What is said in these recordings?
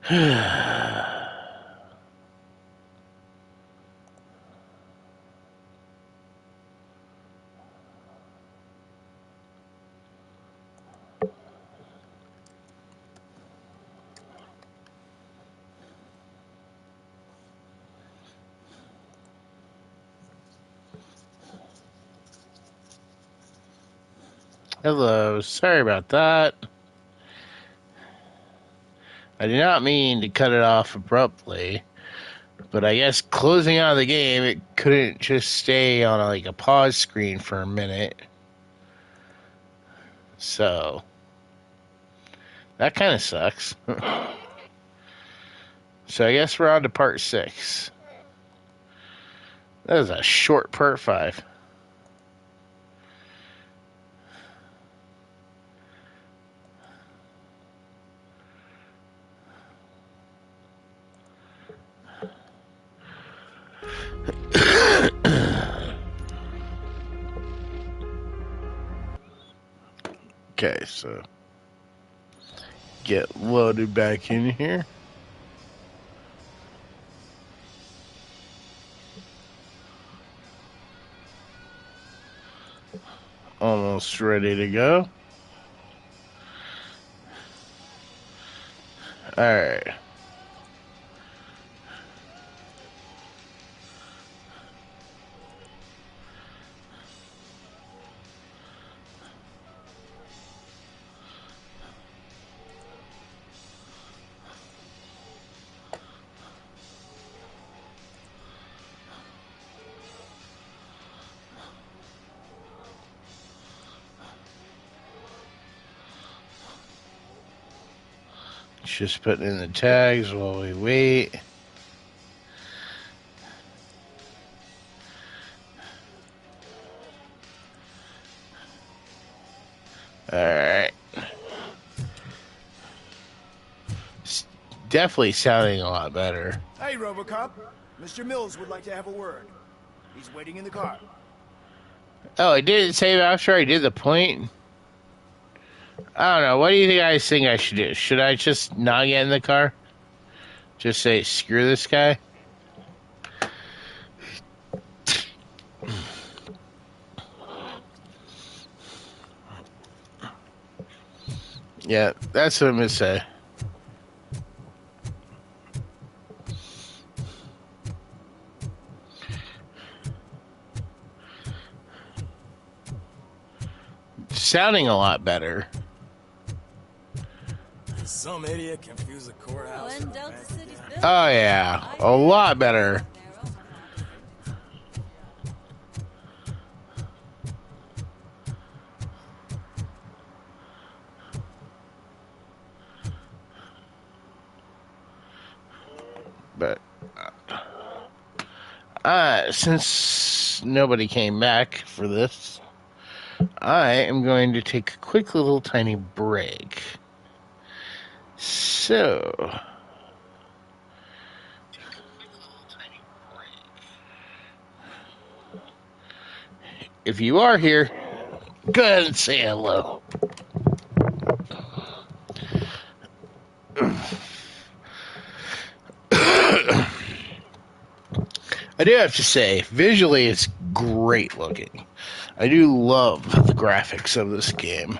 Hello, sorry about that. I did not mean to cut it off abruptly, but I guess closing out of the game, it couldn't just stay on a pause screen for a minute. So, that kind of sucks. So I guess we're on to part 6. That was a short part 5. Okay, so get loaded back in here. Almost ready to go. Alright. Just putting in the tags while we wait. Alright. It's definitely sounding a lot better. Hey, Robocop. Mr. Mills would like to have a word. He's waiting in the car. Oh, I didn't save after I did the point? I don't know. What do you guys think I should do? Should I just not get in the car? Just say, screw this guy? Yeah, that's what I'm going to say. Sounding a lot better. Some idiot confused the courthouse. Oh, yeah. A lot better. But since nobody came back for this, I am going to take a quick little tiny break. So, if you are here, go ahead and say hello. I do have to say, visually it's great looking. I do love the graphics of this game.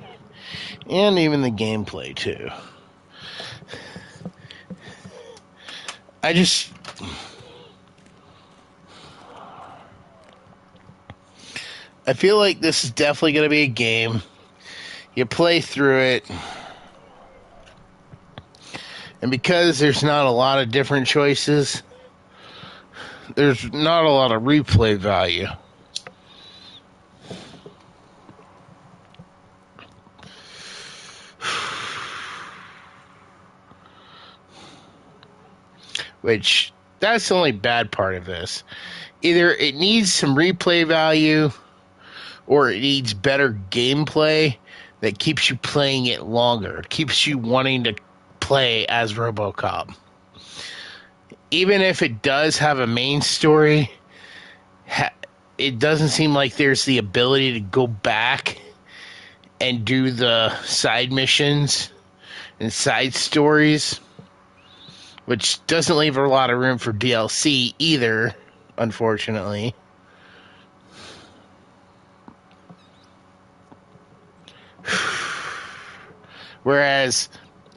And even the gameplay, too. I feel like this is definitely going to be a game. You play through it. And because there's not a lot of different choices, there's not a lot of replay value. Which, that's the only bad part of this. Either it needs some replay value, or it needs better gameplay that keeps you playing it longer, keeps you wanting to play as Robocop. Even if it does have a main story, it doesn't seem like there's the ability to go back and do the side missions and side stories. which doesn't leave a lot of room for DLC either, unfortunately. Whereas,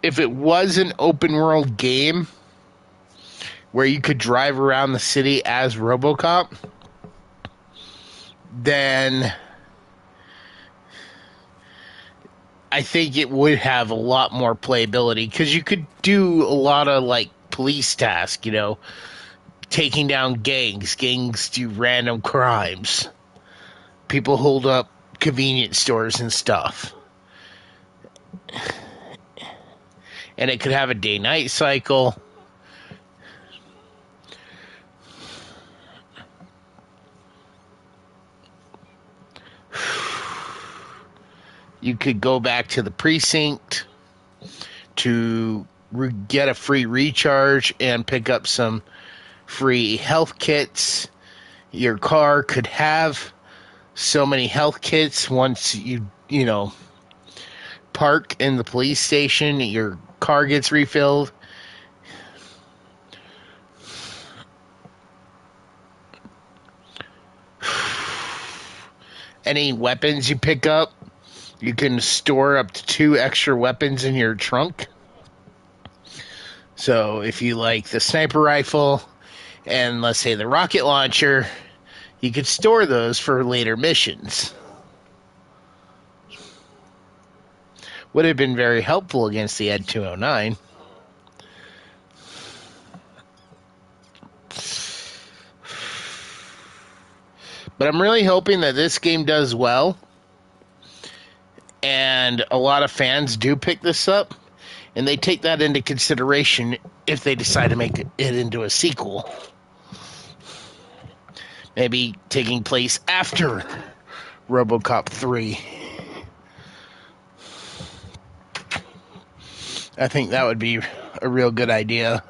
if it was an open world game where you could drive around the city as Robocop, then I think it would have a lot more playability, because you could do a lot of like police tasks, you know, taking down gangs. Gangs do random crimes. People hold up convenience stores and stuff. And it could have a day-night cycle. You could go back to the precinct to get a free recharge and pick up some free health kits. Your car could have so many health kits once you know, park in the police station. Your car gets refilled. Any weapons you pick up, you can store up to 2 extra weapons in your trunk. So if you like the sniper rifle and, let's say, the rocket launcher, you could store those for later missions. Would have been very helpful against the Ed 209. But I'm really hoping that this game does well, and a lot of fans do pick this up, and they take that into consideration if they decide to make it into a sequel. Maybe taking place after Robocop 3. I think that would be a real good idea.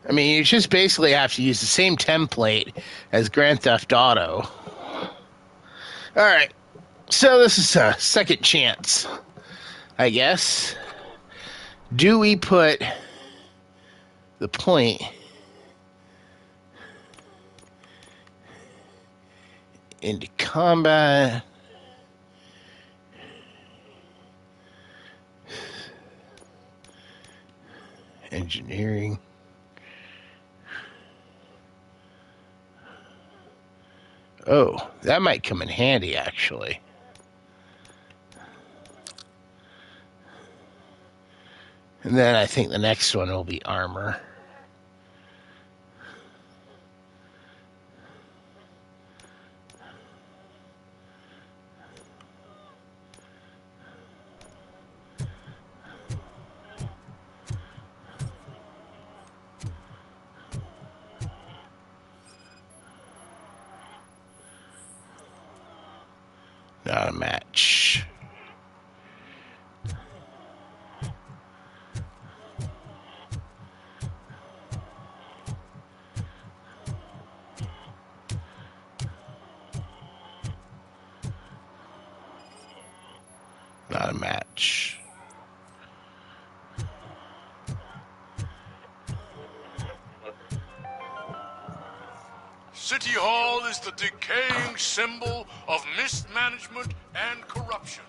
I mean, you just basically have to use the same template as Grand Theft Auto. Alright, so this is a second chance, I guess. Do we put the point into combat? Engineering. Oh, that might come in handy, actually. And then I think the next one will be armor. Not a match. Not a match. City Hall is the decaying symbol of mismanagement and corruption.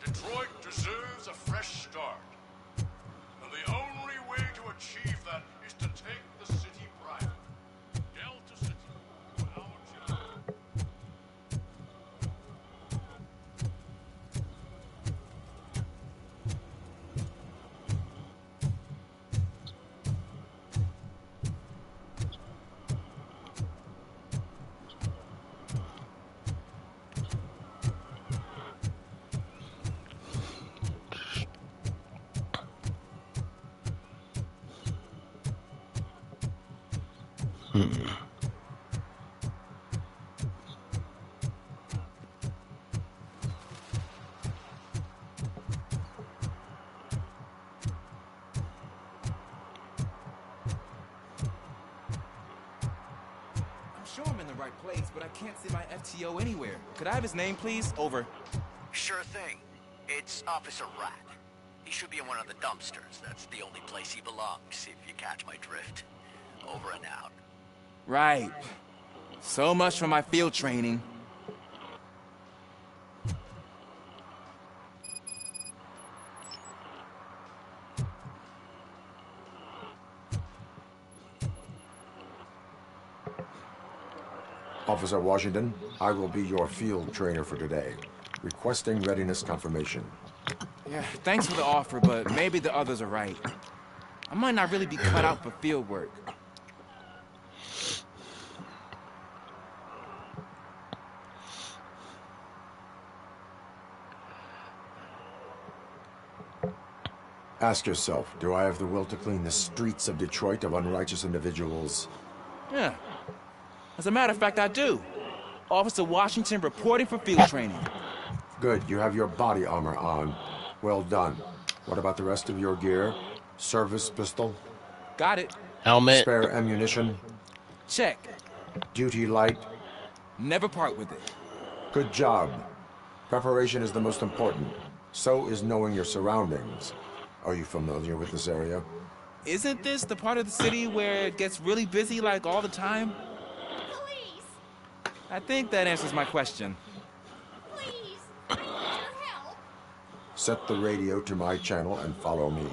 Detroit deserves a fresh start. And the only way to achieve that is to take the city private. Delta City, our job. sure I'm in the right place, but I can't see my FTO anywhere. Could I have his name, please? Over. Sure thing. It's Officer Rat. He should be in one of the dumpsters. That's the only place he belongs, if you catch my drift. Over and out. Right. So much for my field training. Officer Washington, I will be your field trainer for today. Requesting readiness confirmation. Yeah, thanks for the offer, but maybe the others are right. I might not really be cut out for field work. Ask yourself, do I have the will to clean the streets of Detroit of unrighteous individuals? Yeah. As a matter of fact, I do. Officer Washington reporting for field training. Good, you have your body armor on. Well done. What about the rest of your gear? Service pistol? Got it. Helmet. Spare ammunition? Check. Duty light? Never part with it. Good job. Preparation is the most important. So is knowing your surroundings. Are you familiar with this area? Isn't this the part of the city where it gets really busy like all the time? Please, I think that answers my question. please, I need your help. Set the radio to my channel and follow me.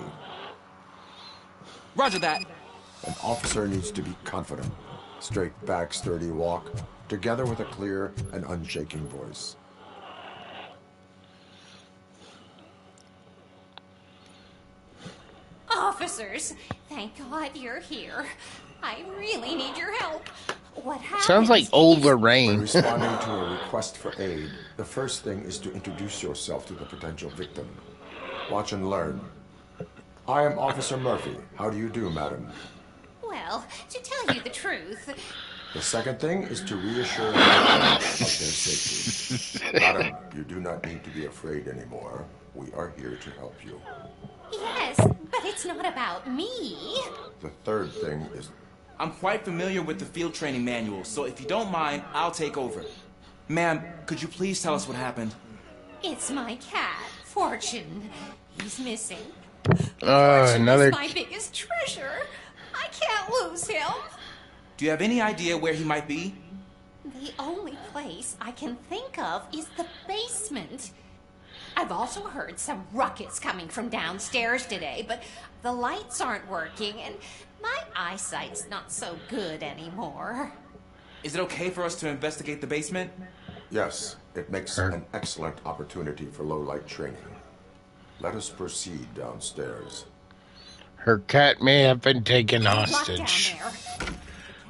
Roger that. An officer needs to be confident. Straight back, sturdy walk, together with a clear and unshaking voice. Officers, thank God you're here. I really need your help. What happened? Sounds like old When Lorraine. responding to a request for aid, the first thing is to introduce yourself to the potential victim. Watch and learn. I am Officer Murphy. How do you do, madam? Well, to tell you the truth, The second thing is to reassure the victim of their safety. Madam, you do not need to be afraid anymore. We are here to help you. yes, but it's not about me. The third thing is I'm quite familiar with the field training manual, so if you don't mind, I'll take over. Ma'am, could you please tell us what happened? It's my cat, Fortune. He's missing. Fortune Another. is my biggest treasure. I can't lose him. Do you have any idea where he might be? The only place I can think of is the basement. I've also heard some ruckus coming from downstairs today, but the lights aren't working and my eyesight's not so good anymore. Is it okay for us to investigate the basement? yes, it makes an excellent opportunity for low-light training. Let us proceed downstairs. Her cat may have been taken Locked hostage. down there. The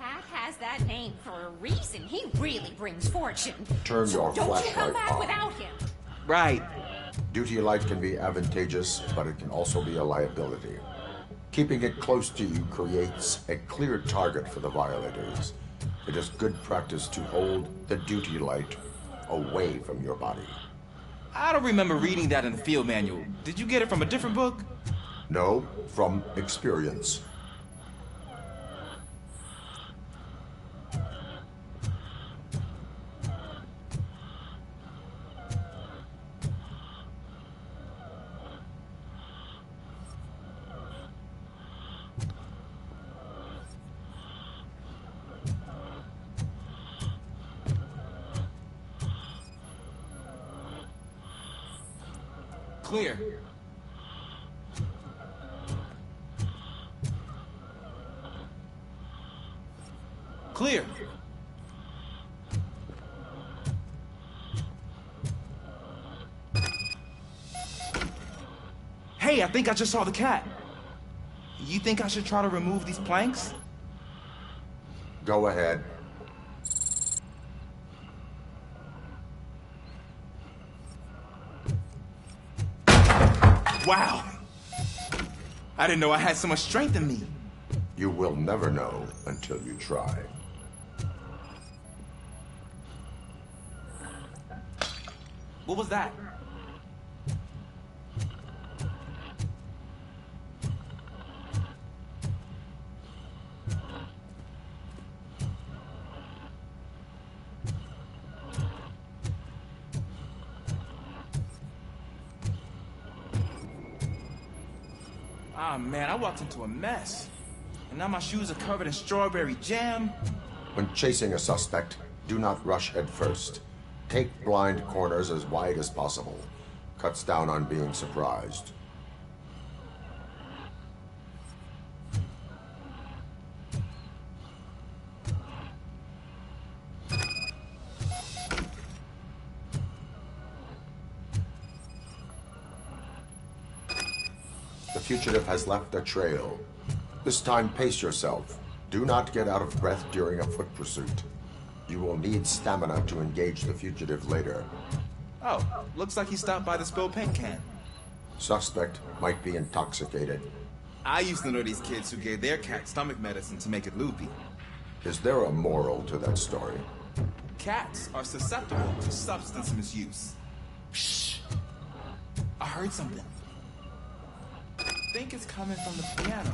cat has that name for a reason. He really brings fortune. Turn So your don't you flashlight come back on. without him. Right. Duty light can be advantageous, but it can also be a liability. Keeping it close to you creates a clear target for the violators. It is good practice to hold the duty light away from your body. I don't remember reading that in the field manual. Did you get it from a different book? No, from experience. Clear. Clear. Hey, I think I just saw the cat. You think I should try to remove these planks? Go ahead. Wow. I didn't know I had so much strength in me. You will never know until you try. What was that? Ah, man, I walked into a mess. And now my shoes are covered in strawberry jam. When chasing a suspect, do not rush head first. Take blind corners as wide as possible. Cuts down on being surprised. The fugitive has left a trail. This time, pace yourself. Do not get out of breath during a foot pursuit. You will need stamina to engage the fugitive later. Oh, looks like he stopped by the spilled paint can. Suspect might be intoxicated. I used to know these kids who gave their cat stomach medicine to make it loopy. Is there a moral to that story? Cats are susceptible to substance misuse. Shh! I heard something. I think it's coming from the piano.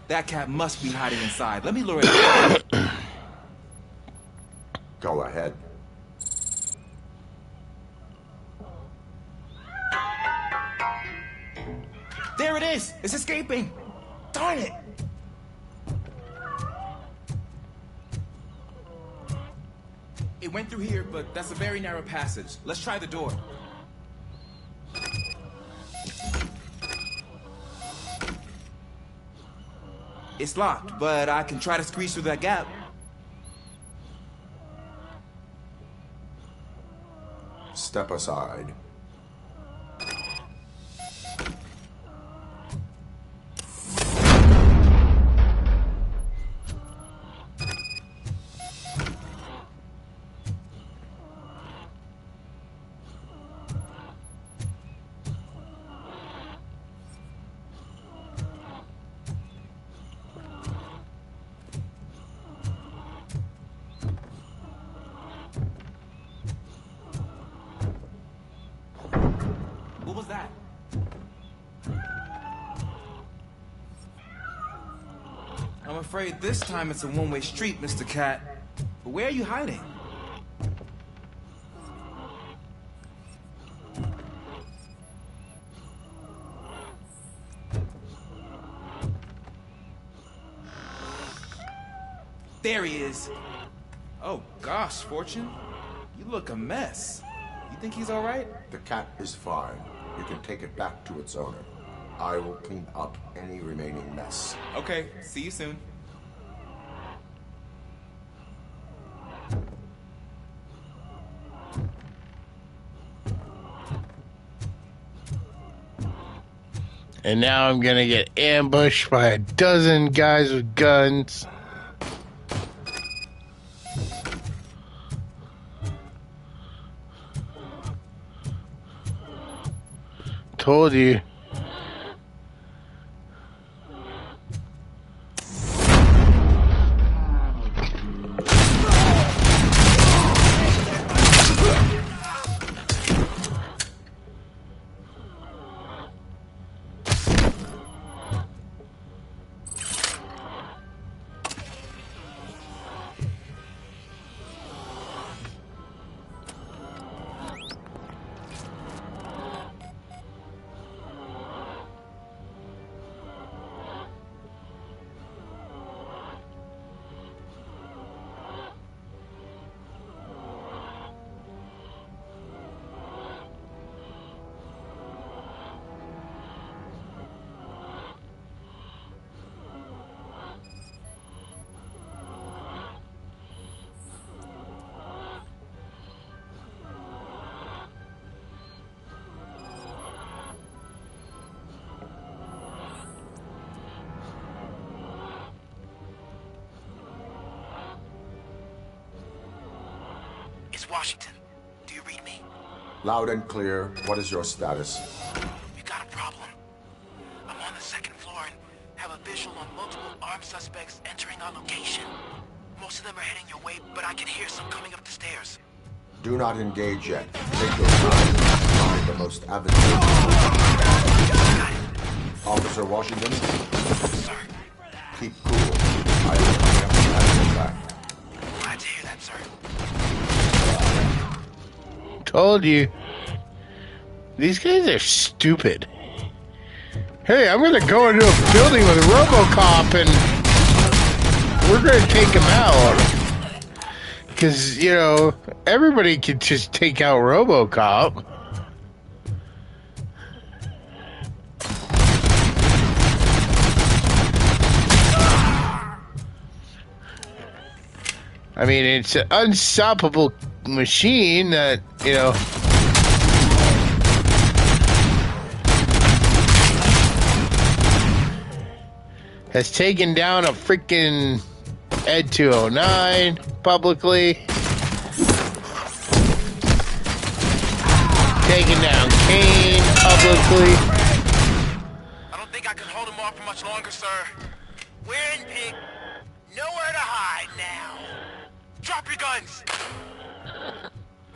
That cat must be hiding inside. Let me lure it out. Go ahead. There it is! It's escaping! Darn it! It went through here, but that's a very narrow passage. Let's try the door. It's locked, but I can try to squeeze through that gap. Step aside. What was that? I'm afraid this time it's a one-way street, Mr. Cat. But where are you hiding? There he is. Oh gosh, Fortune. You look a mess. You think he's all right? The cat is fine. You can take it back to its owner. I will clean up any remaining mess. Okay, see you soon. And now I'm gonna get ambushed by a dozen guys with guns. Told you. It's Washington. Do you read me? Loud and clear. What is your status? You got a problem. I'm on the second floor and have a visual on multiple armed suspects entering our location. Most of them are heading your way, but I can hear some coming up the stairs. Do not engage yet. Take your time. Find the most advantageous. Officer Washington? Sir, Keep cool. I will have your back. glad to hear that, Told you. These guys are stupid. Hey, I'm gonna go into a building with Robocop and we're gonna take him out. Because, you know, everybody can just take out Robocop. I mean, it's an unstoppable machine that, you know... has taken down a freaking Ed 209 publicly. Taking down Kane publicly. I don't think I can hold him off for much longer, sir. We're in, pig. Nowhere to hide now. Drop your guns.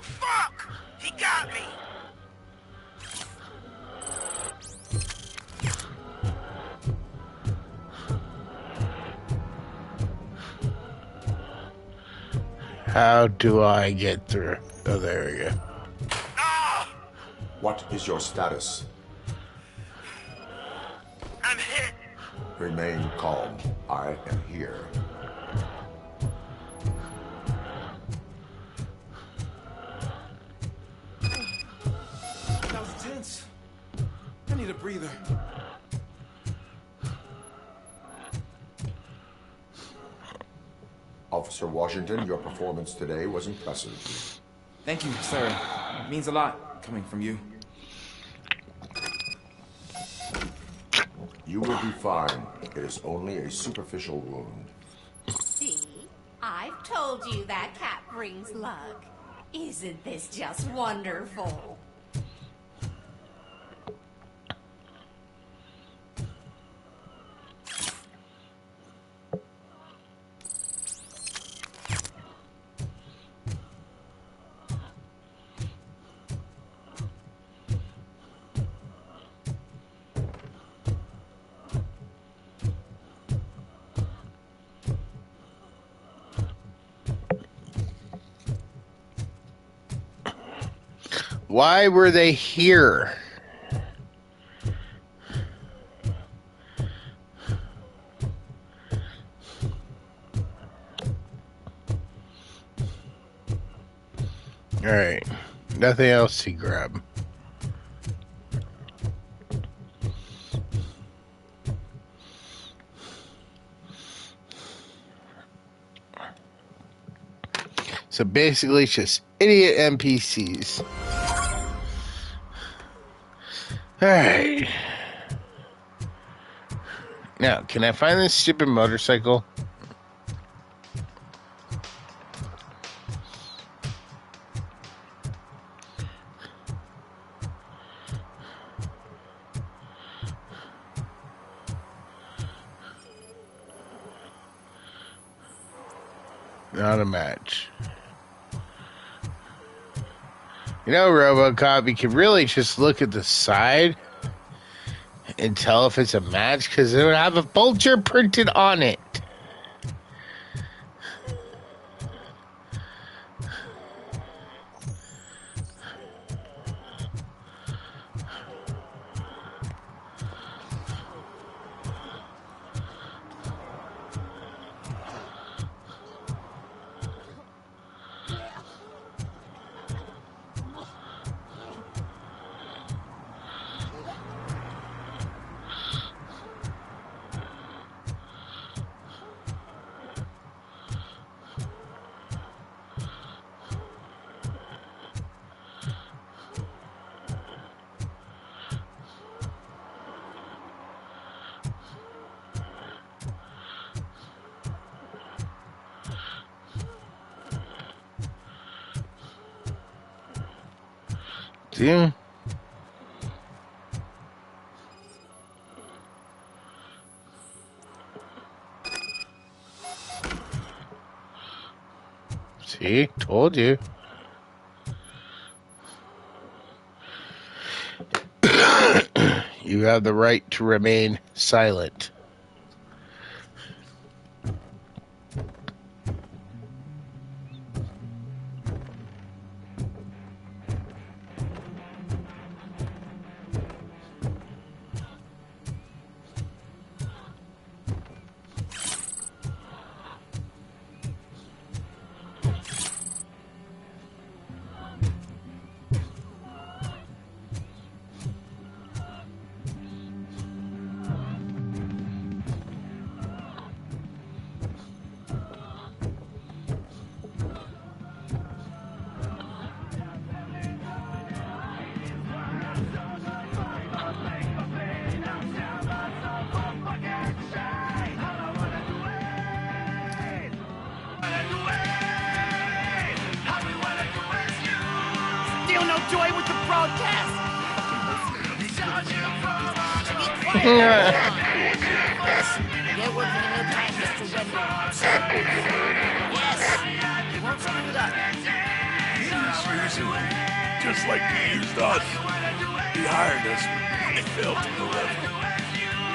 Fuck! He got me. How do I get through? Oh, there we go. Ah! What is your status? I'm hit. Remain calm. I am here. That was tense. I need a breather. Officer Washington, your performance today was impressive. Thank you, sir. It means a lot coming from you. You will be fine. It is only a superficial wound. See? I've told you that cat brings luck. Isn't this just wonderful? Why were they here? Alright. Nothing else to grab. So basically it's just idiot NPCs. Alright. Now, can I find this stupid motorcycle? Not a match. You know, Robocop, you can really just look at the side and tell if it's a match because it would have a vulture printed on it. See? See? Told you. You have the right to remain silent. Get working in no time, Mr. Wendell. Yes. You won't screw it up. He's using me, just like he used us. He hired us, and he failed to deliver.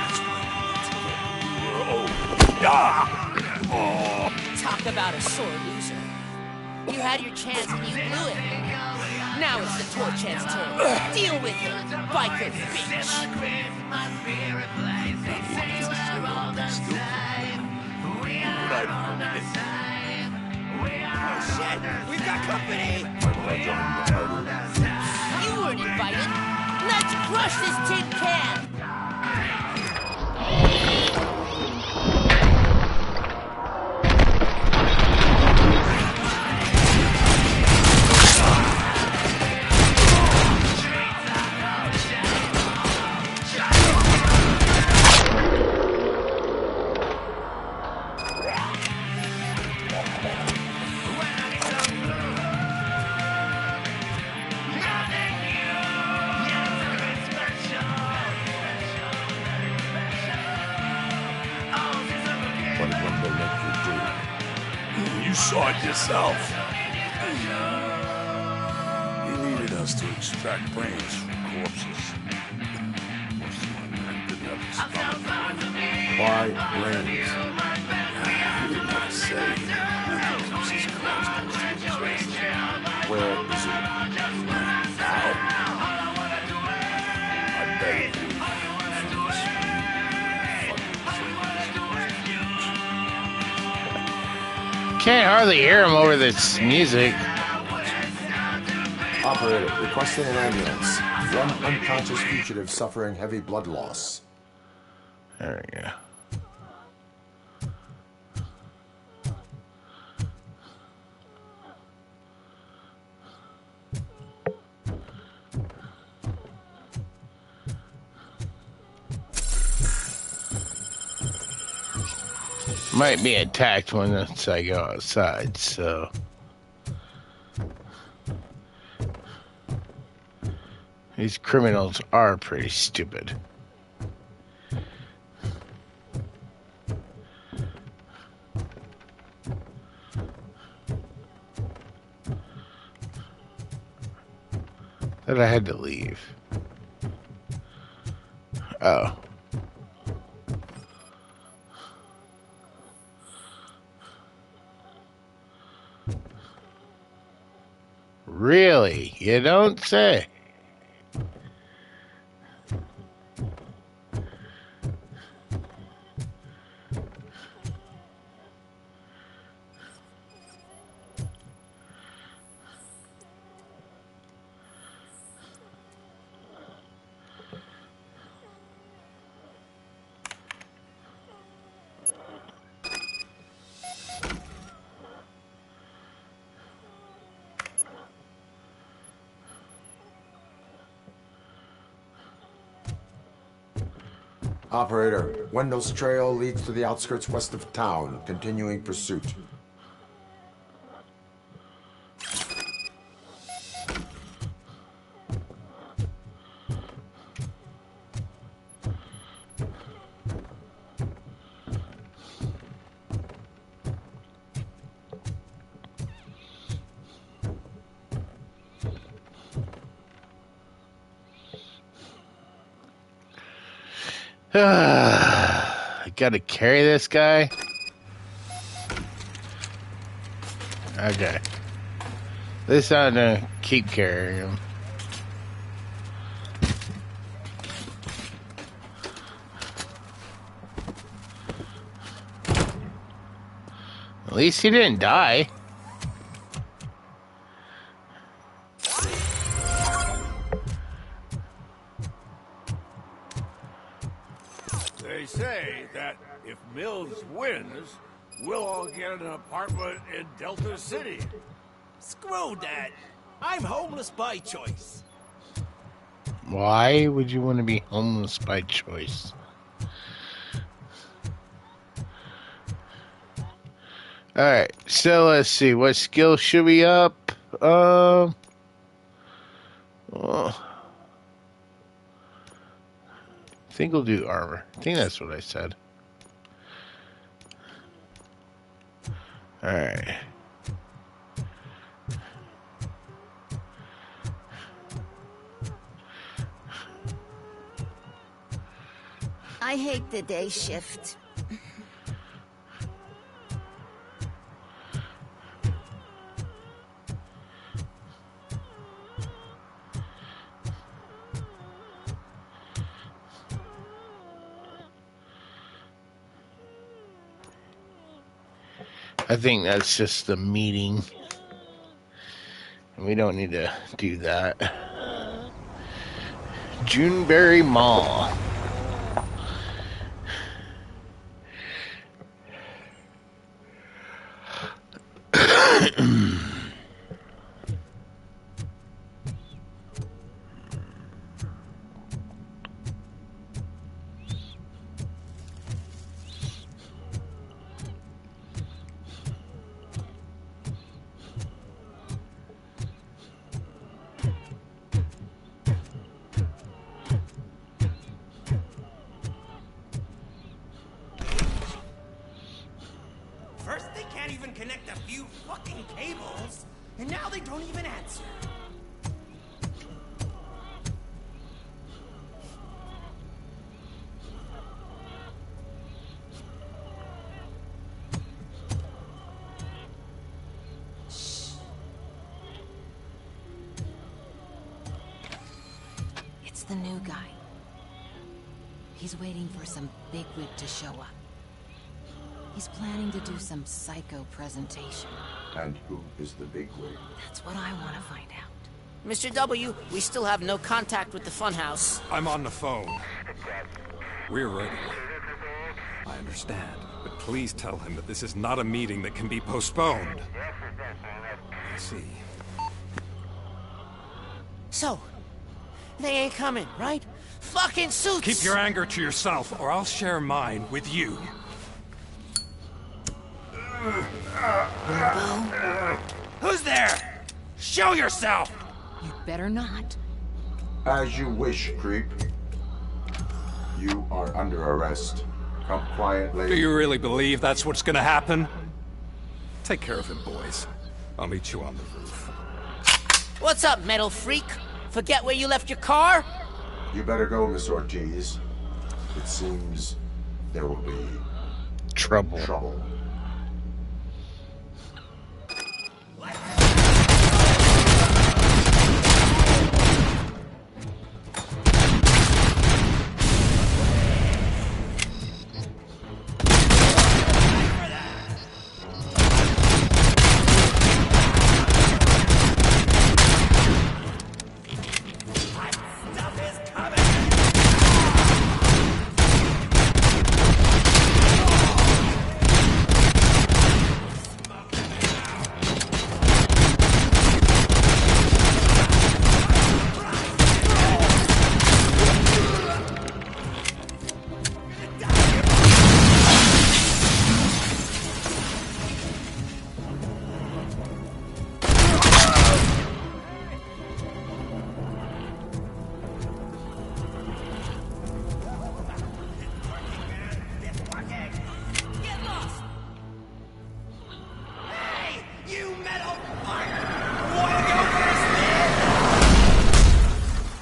That's why we were old. Ah! Oh! Talk about a sore loser. You had your chance and you blew it. Now it's the Torchhead's turn. Deal with it, biker bitch. Oh shit! We've got company! You weren't invited. Let's crush this tin can. What did Wendell make you do? You saw it yourself. He needed us to extract brains from corpses. Most of my men didn't have the stomach. Why brains? He didn't have to say. Nothing keeps his clothes close to his waist. Where is it? Now, I bet it would. Can't hardly hear him over this music. Operator, requesting an ambulance. One unconscious fugitive suffering heavy blood loss. There we go. Might be attacked once I go outside, so. These criminals are pretty stupid. That I had to leave. Oh. Really? You don't say. Operator, Wendell's trail leads to the outskirts west of town, continuing pursuit. I gotta carry this guy. Okay. This I'm gonna keep carrying him. At least he didn't die. They say that if Mills wins, we'll all get an apartment in Delta City. Screw that! I'm homeless by choice. Why would you want to be homeless by choice? Alright, so let's see. What skill should we up? I think we'll do armor. I think that's what I said. Alright. I hate the day shift. I think that's just the meeting. And we don't need to do that. Juneberry Mall. First, they can't even connect a few fucking cables, and now they don't even answer. It's the new guy. He's waiting for some bigwig to show up. He's planning to do some psycho presentation. And who is the bigwig? That's what I want to find out. Mr. W, we still have no contact with the funhouse. I'm on the phone. We're ready. I understand, but please tell him that this is not a meeting that can be postponed. I see. So, they ain't coming, right? Fucking suits! Keep your anger to yourself, or I'll share mine with you. Who's there? Show yourself! You better not. As you wish, creep. You are under arrest. Come quietly. Do you really believe that's what's gonna happen? Take care of him, boys. I'll meet you on the roof. What's up, metal freak? Forget where you left your car? You better go, Miss Ortiz. It seems there will be Trouble. trouble.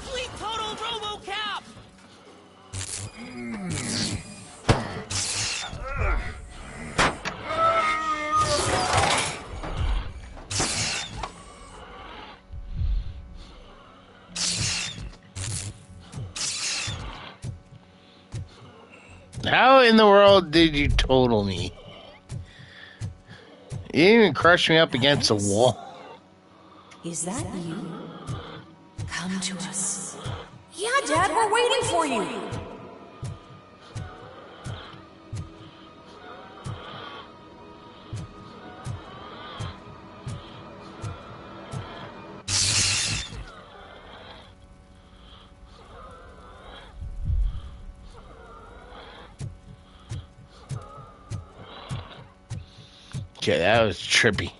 Fleet total Robocop! How in the world did you total me? You didn't even crush me up against a wall. Is that you? Come to us. Yeah, Dad, we're waiting for you. Okay, that was trippy.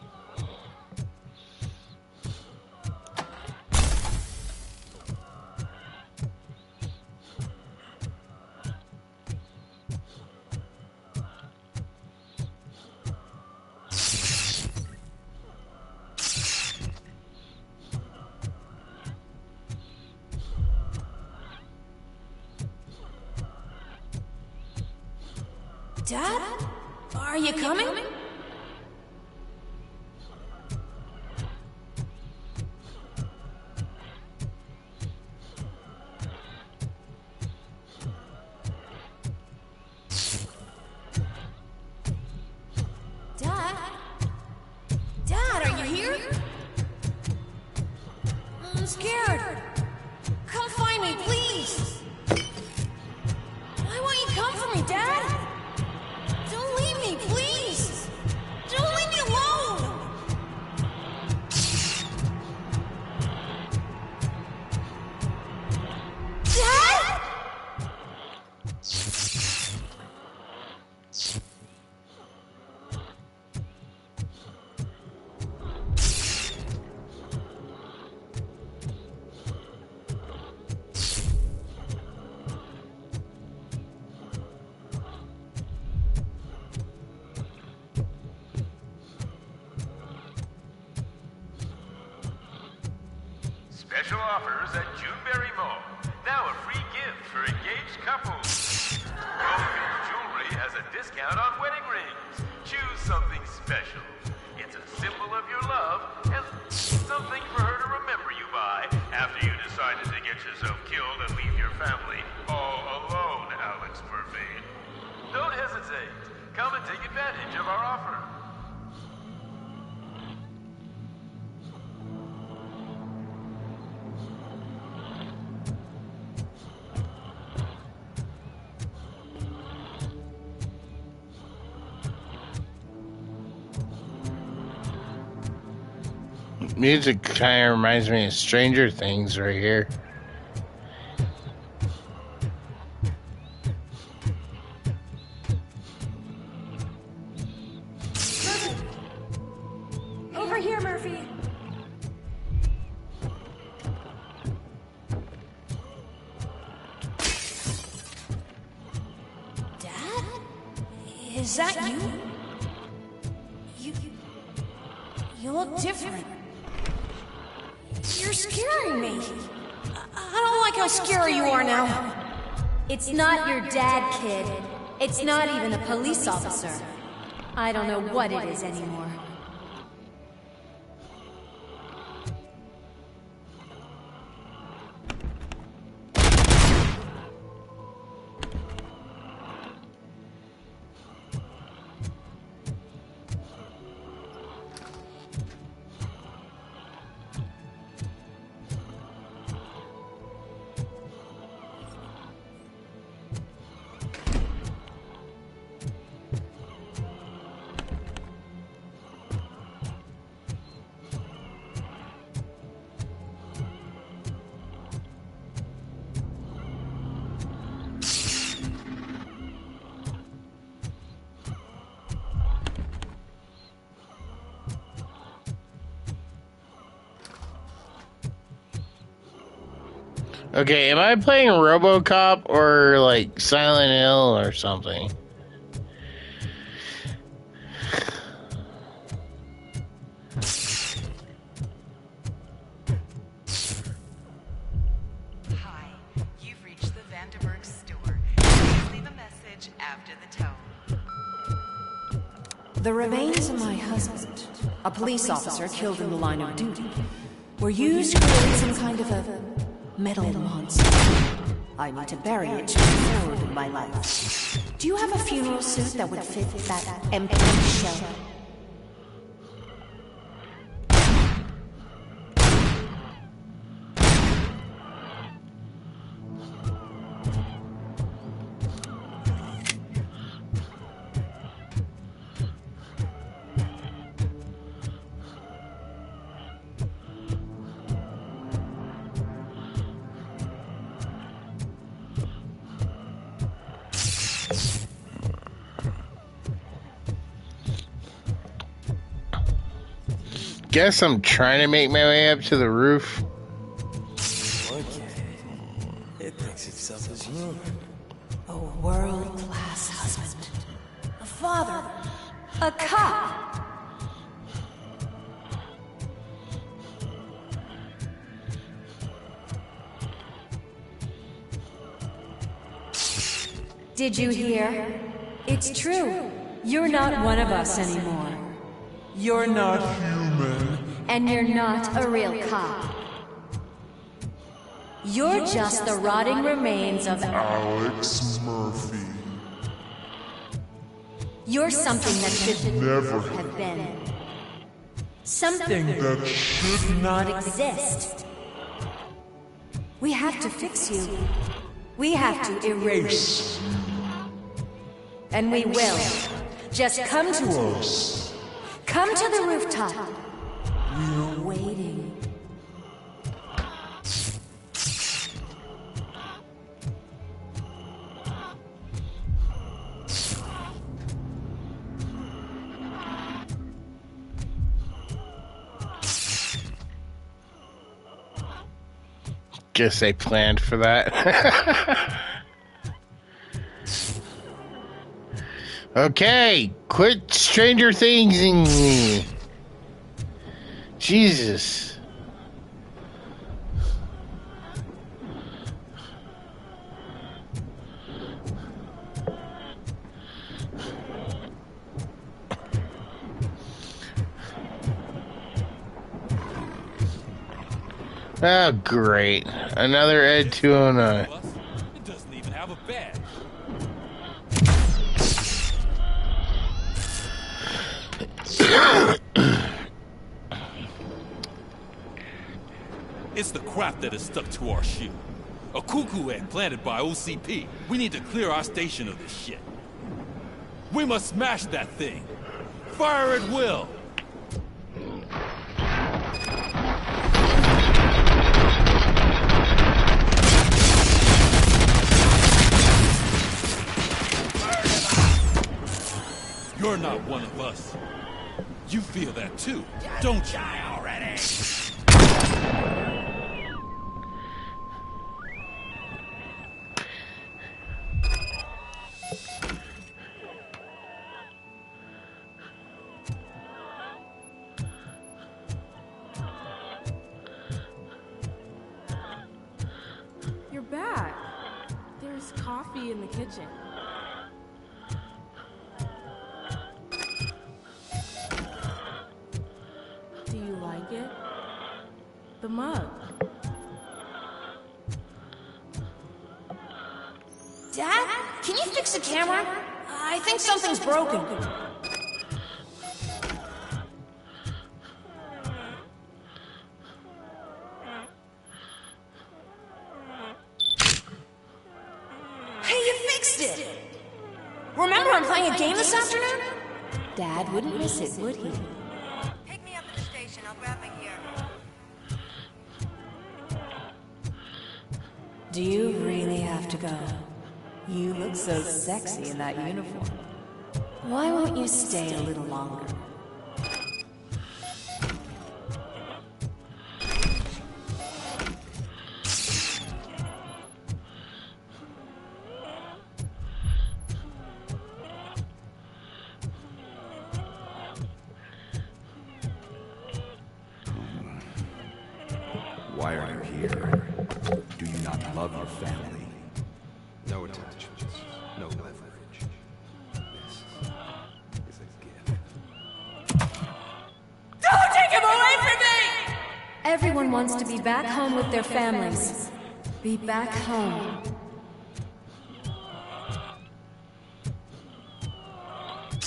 Dad? Are you coming? Dad? Dad, are you here? I'm scared. Come find me, please. Why won't you come for me, Dad? Don't leave me, please. Don't leave me alone. Dad? Special offers at Juneberry Mall. Now a free gift for engaged couples. Goldfield Jewelry has a discount on wedding rings. Choose something special. It's a symbol of your love and something for her to remember you by after you decided to get yourself killed and leave your family all alone, Alex Murphy. Don't hesitate. Come and take advantage of our offer. Music kind of reminds me of Stranger Things right here. Over here, Murphy. Dad? Is that you? You look different. You're scaring me. I don't like how scary you are now. It's not your dad, kid. It's not even a police officer. I don't know what it is anymore. Okay, am I playing Robocop or like Silent Hill or something? Hi, you've reached the Vanderburg store. Please leave a message after the tone. The remains of my husband, a police officer killed in the line of duty, were used to create some kind of a metal monster. I need to bury it to move forward in my life. Do you have a funeral suit that would fit that empty shell? Guess I'm trying to make my way up to the roof. Okay. It thinks itself as you. A world-class husband. A father. A cop! Did you hear? It's true. You're not one of us anymore. You're not human. And you're not a real cop. You're just the rotting remains of Alex Murphy. You're something that should Never have been. Something that should not exist. We have to fix you. We have to erase you. And we will. Just come to us. Come to the rooftop. We're waiting. Guess they planned for that. Okay, quit Stranger Thingsing me. Jesus. Oh, great. Another Ed 209. It doesn't even have a badge. It's the crap that is stuck to our shield. A cuckoo egg planted by OCP. We need to clear our station of this shit. We must smash that thing. Fire at will. You're not one of us. You feel that too, don't you? Die already! You're back. There's coffee in the kitchen. Do you like it? The mug. Dad, can you fix the camera? I think something's broken. Hey, you fixed it! Remember I'm playing a game this afternoon? Dad wouldn't miss it, would he? Pick me up at the station. I'll grab my gear. Do you really have to go? You look so sexy in that uniform. Why won't you stay a little longer? Why are you here? Do you not love your family? No attachments, no leverage. This is a gift. Don't take him away from me! Everyone wants to be back home with their families. Be back home.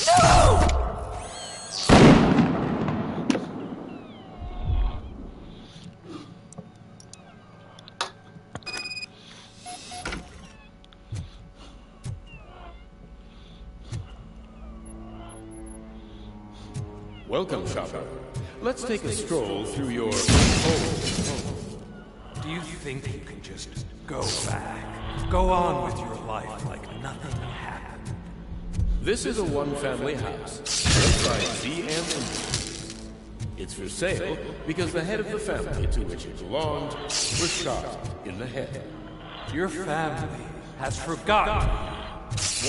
No! Welcome, shopper. Let's take a stroll through your home. Do you think you can just go back? Go on with your life like nothing happened? This is a one-family house, built by ZM. It's for sale because the head of the family to which it belonged was shot in the head. Your family has forgotten.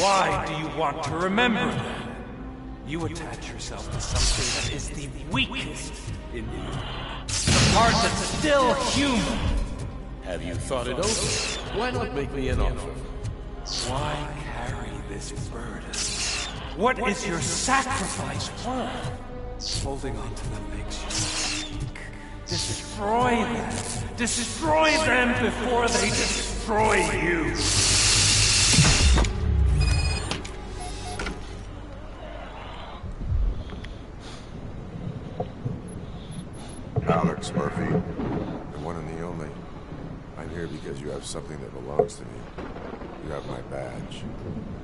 Why do you want to remember that? You attach yourself to something that is the weakest in you. The part that's still human. Have you thought it over? Why not make me an offer? Why carry this burden? What is your sacrifice worth? Holding on to them makes you weak. Destroy them. Destroy them before they destroy you. Alex Murphy, the one and the only. I'm here because you have something that belongs to me. You have my badge.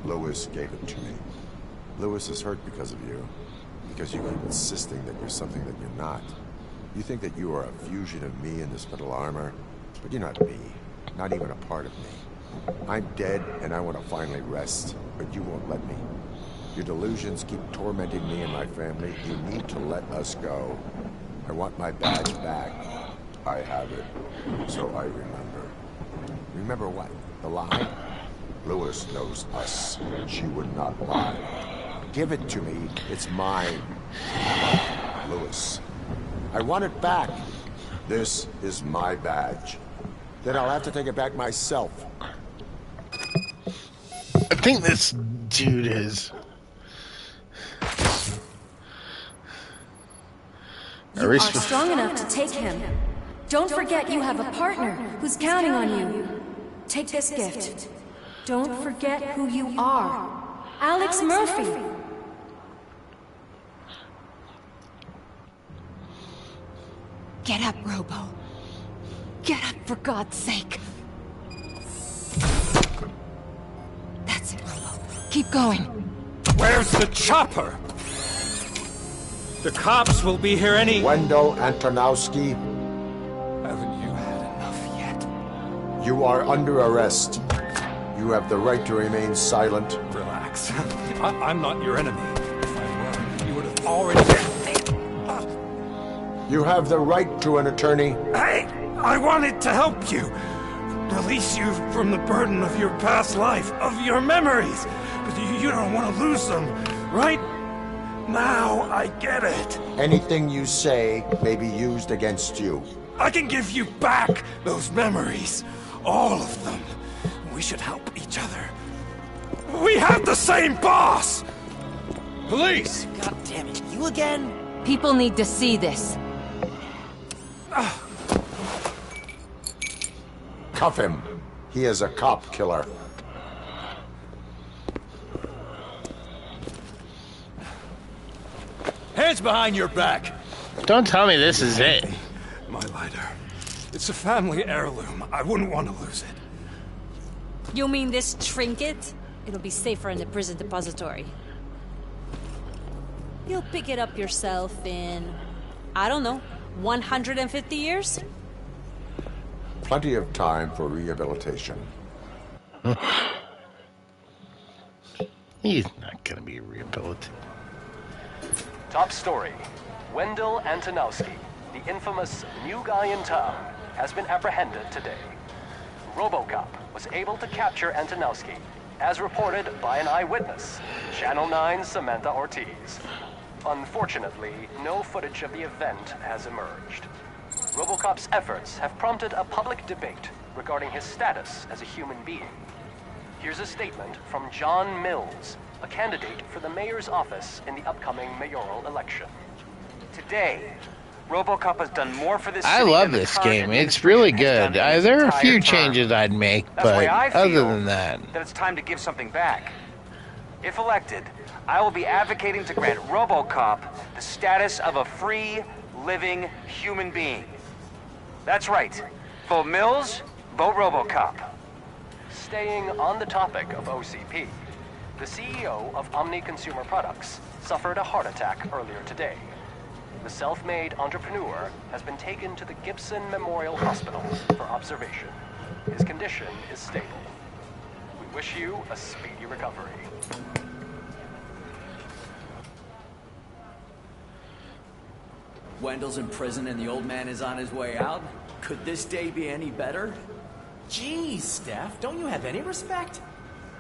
Lewis gave it to me. Lewis is hurt because of you. Because you keep insisting that you're something that you're not. You think that you are a fusion of me in this metal armor, but you're not me. Not even a part of me. I'm dead, and I want to finally rest, but you won't let me. Your delusions keep tormenting me and my family. You need to let us go. I want my badge back. I have it, so I remember. Remember what? The lie? Lewis knows us. She would not lie. Give it to me. It's mine. Lewis. I want it back. This is my badge. Then I'll have to take it back myself. I think this dude is... You are strong enough to take him. Don't forget you have a partner who's counting on you. Take this gift. Don't forget who you are. Alex Murphy. Get up, Robo. Get up, for God's sake. That's it, Robo. Keep going. Where's the chopper? The cops will be here any... Wendell Antonowski. Haven't you had enough yet? You are under arrest. You have the right to remain silent. Relax. I'm not your enemy. If I were, you would have already been... You have the right to an attorney. I wanted to help you. Release you from the burden of your past life, of your memories. But you don't want to lose them, right? Now I get it. Anything you say may be used against you. I can give you back those memories. All of them. We should help each other. We have the same boss! Police! God damn it, you again? People need to see this. Cuff him. He is a cop killer. Hands behind your back. Don't tell me this is it. My lighter. It's a family heirloom. I wouldn't want to lose it. You mean this trinket? It'll be safer in the prison depository. You'll pick it up yourself in, I don't know, 150 years? Plenty of time for rehabilitation. He's not gonna be rehabilitated. Top story. Wendell Antonowski, the infamous new guy in town, has been apprehended today. Robocop was able to capture Antonowski, as reported by an eyewitness, Channel 9's Samantha Ortiz. Unfortunately, no footage of the event has emerged. Robocop's efforts have prompted a public debate regarding his status as a human being. Here's a statement from John Mills, a candidate for the mayor's office in the upcoming mayoral election. Today, Robocop has done more for this I city love than the this current game. It's really good. administration has done in There are a its few entire term. changes I'd make, That's but why I other feel than that... that it's time to give something back. If elected, I will be advocating to grant Robocop the status of a free, living human being. That's right. Vote Mills, vote Robocop. Staying on the topic of OCP, the CEO of Omni Consumer Products suffered a heart attack earlier today. The self-made entrepreneur has been taken to the Gibson Memorial Hospital for observation. His condition is stable. We wish you a speedy recovery. Wendell's in prison and the old man is on his way out. Could this day be any better? Jeez, Steph, don't you have any respect?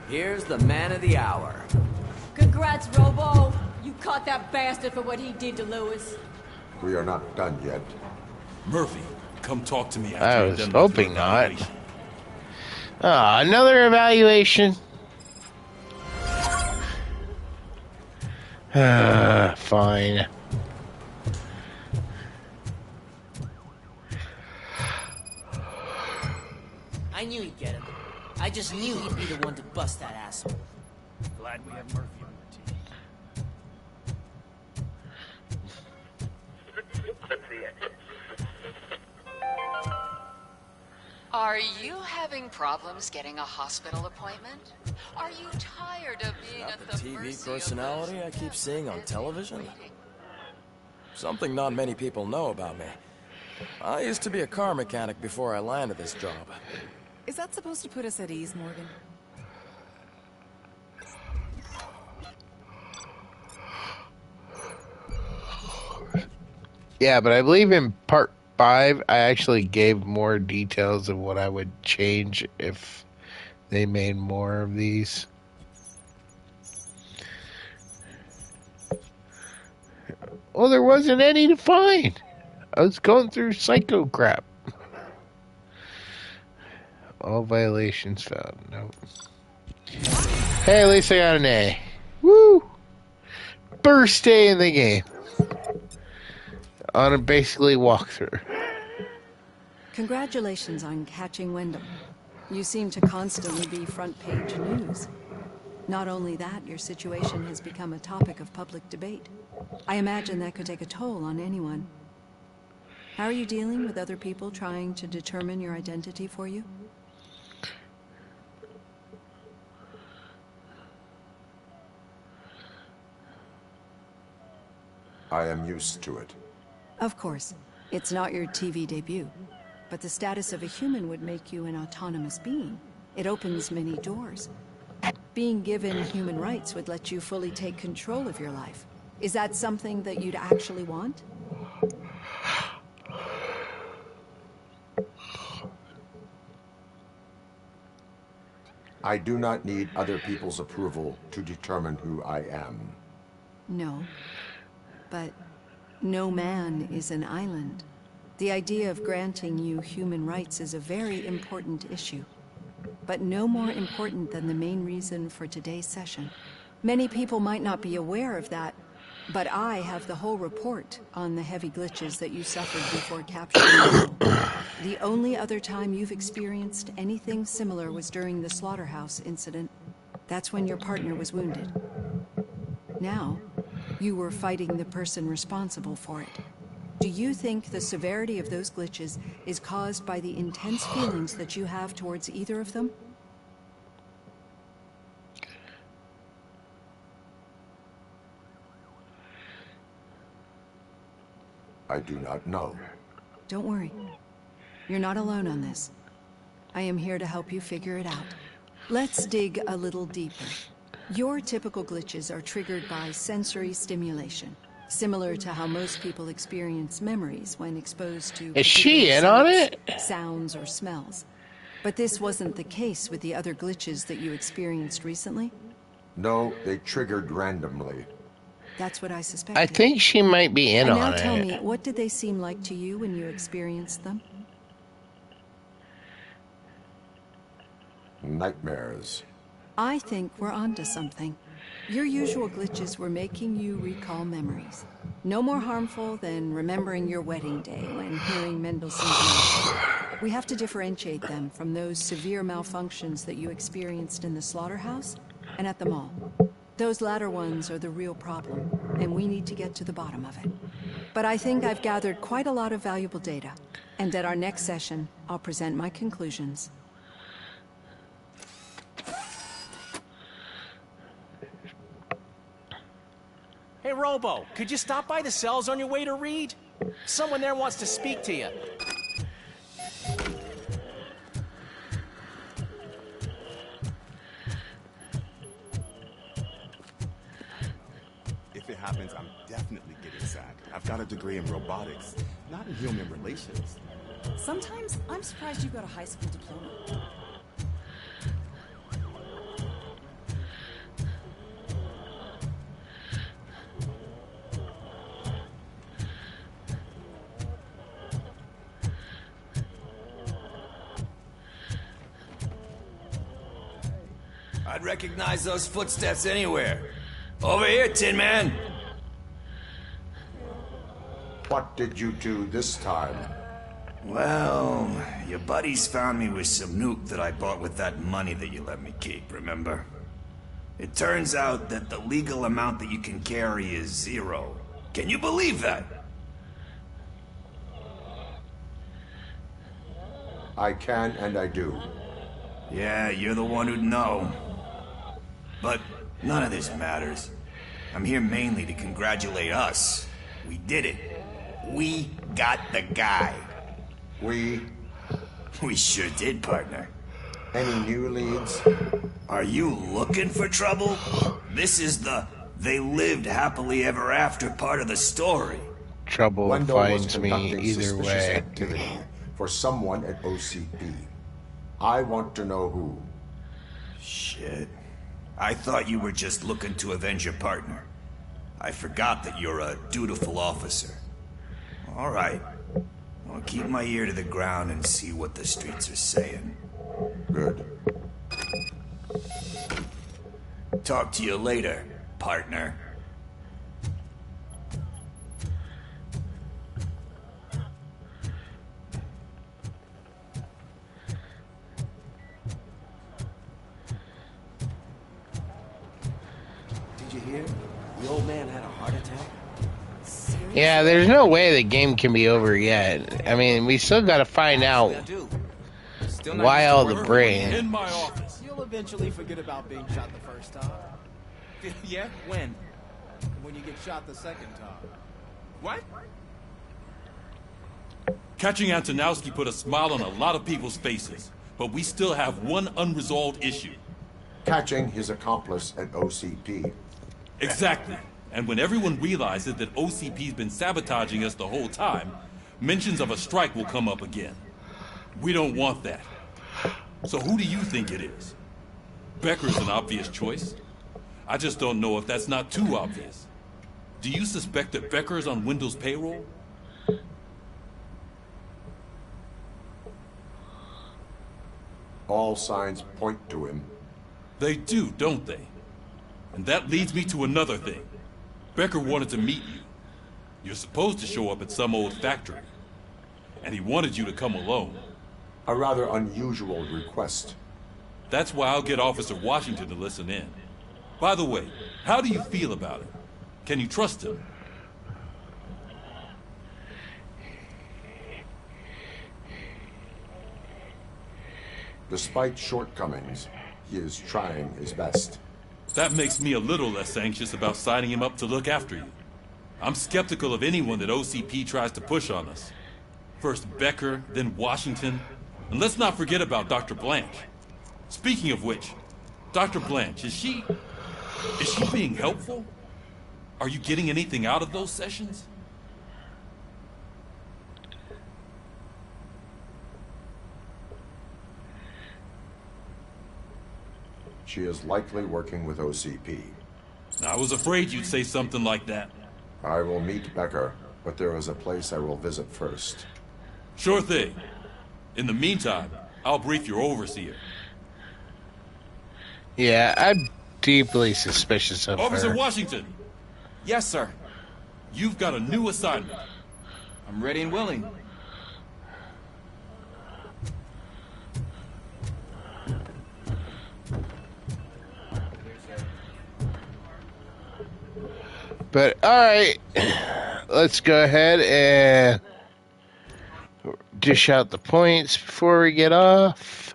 Here's the man of the hour. Congrats, Robo. You caught that bastard for what he did to Lewis. We are not done yet. Murphy, come talk to me after I you're was done with hoping your not. evaluation. Another evaluation. Fine. I knew he'd get him. I just knew he'd be the one to bust that asshole. Glad we have Murphy on the team. Are you having problems getting a hospital appointment? Are you tired of being at the TV mercy personality I keep seeing on television? Something not many people know about me. I used to be a car mechanic before I landed this job. Is that supposed to put us at ease, Morgan? Yeah, but I believe in part 5, I actually gave more details of what I would change if they made more of these. Well, there wasn't any to find. I was going through psycho crap. All violations found. Nope. Hey, at least I got an A. Woo! First day in the game. On a basically walkthrough. Congratulations on catching Wendell. You seem to constantly be front page news. Not only that, your situation has become a topic of public debate. I imagine that could take a toll on anyone. How are you dealing with other people trying to determine your identity for you? I am used to it. Of course. It's not your TV debut. But the status of a human would make you an autonomous being. It opens many doors. Being given human rights would let you fully take control of your life. Is that something that you'd actually want? I do not need other people's approval to determine who I am. No. But no man is an island. The idea of granting you human rights is a very important issue. But no more important than the main reason for today's session. Many people might not be aware of that, but I have the whole report on the heavy glitches that you suffered before capturing Nacon. The only other time you've experienced anything similar was during the slaughterhouse incident. That's when your partner was wounded. Now, you were fighting the person responsible for it. Do you think the severity of those glitches is caused by the intense feelings that you have towards either of them? I do not know. Don't worry. You're not alone on this. I am here to help you figure it out. Let's dig a little deeper. Your typical glitches are triggered by sensory stimulation, similar to how most people experience memories when exposed to Is she in on it? Sounds or smells. But this wasn't the case with the other glitches that you experienced recently? No, they triggered randomly. That's what I suspected. I think she might be in and on now tell it. me, what did they seem like to you when you experienced them? Nightmares. I think we're onto something. Your usual glitches were making you recall memories. No more harmful than remembering your wedding day when hearing Mendelssohn's music. We have to differentiate them from those severe malfunctions that you experienced in the slaughterhouse and at the mall. Those latter ones are the real problem, and we need to get to the bottom of it. But I think I've gathered quite a lot of valuable data, and at our next session, I'll present my conclusions. Hey, Robo, could you stop by the cells on your way to Reed? Someone there wants to speak to you. If it happens, I'm definitely getting sacked. I've got a degree in robotics, not in human relations. Sometimes I'm surprised you got a high school diploma. I'd recognize those footsteps anywhere. Over here, Tin Man. What did you do this time? Well, your buddies found me with some nuke that I bought with that money that you let me keep, remember? It turns out that the legal amount that you can carry is 0. Can you believe that? I can and I do. Yeah, you're the one who'd know. But none of this matters. I'm here mainly to congratulate us. We did it. We got the guy. We sure did, partner. Any new leads? Are you looking for trouble? This is the they lived happily ever after part of the story. Trouble Wendell was finds me conducting either suspicious way. activity for someone at OCP. I want to know who. Shit. I thought you were just looking to avenge your partner. I forgot that you're a dutiful officer. All right. I'll keep my ear to the ground and see what the streets are saying. Good. Talk to you later, partner. Did you hear? The old man had a heart attack. Yeah, there's no way the game can be over yet. I mean, we still got to find out why all the brain. In my office. You'll eventually forget about being shot the first time. Yeah? When? When you get shot the second time. What? Catching Antonowski put a smile on a lot of people's faces, but we still have one unresolved issue. Catching his accomplice at OCP. Exactly. And when everyone realizes that OCP's been sabotaging us the whole time, mentions of a strike will come up again. We don't want that. So who do you think it is? Becker's an obvious choice. I just don't know if that's not too obvious. Do you suspect that Becker is on Wendell's payroll? All signs point to him. They do, don't they? And that leads me to another thing. Becker wanted to meet you. You're supposed to show up at some old factory. And he wanted you to come alone. A rather unusual request. That's why I'll get Officer Washington to listen in. By the way, how do you feel about it? Can you trust him? Despite shortcomings, he is trying his best. That makes me a little less anxious about signing him up to look after you. I'm skeptical of anyone that OCP tries to push on us. First Becker, then Washington, and let's not forget about Dr. Blanche. Speaking of which, Dr. Blanche, is she being helpful? Are you getting anything out of those sessions? She is likely working with OCP. I was afraid you'd say something like that. I will meet Becker, but there is a place I will visit first. Sure thing. In the meantime, I'll brief your overseer. Yeah, I'm deeply suspicious of Officer her. Washington! Yes, sir. You've got a new assignment. I'm ready and willing. But alright, let's go ahead and dish out the points before we get off.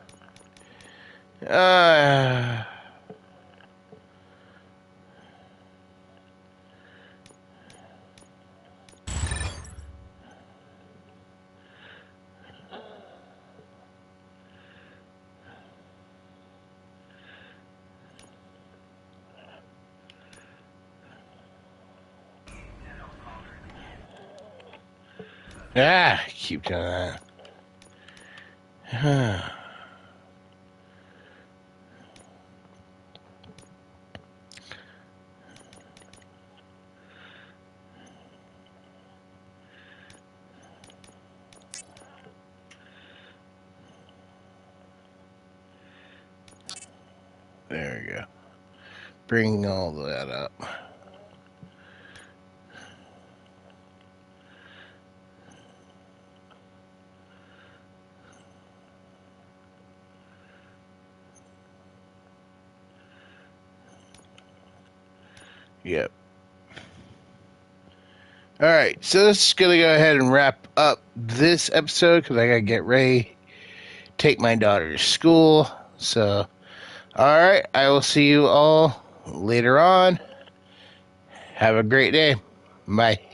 Keep doing that. There we go. bring all that up. Yep. All right, so this is going to go ahead and wrap up this episode because I got to get ready, take my daughter to school. So, all right, I will see you all later on. Have a great day. Bye.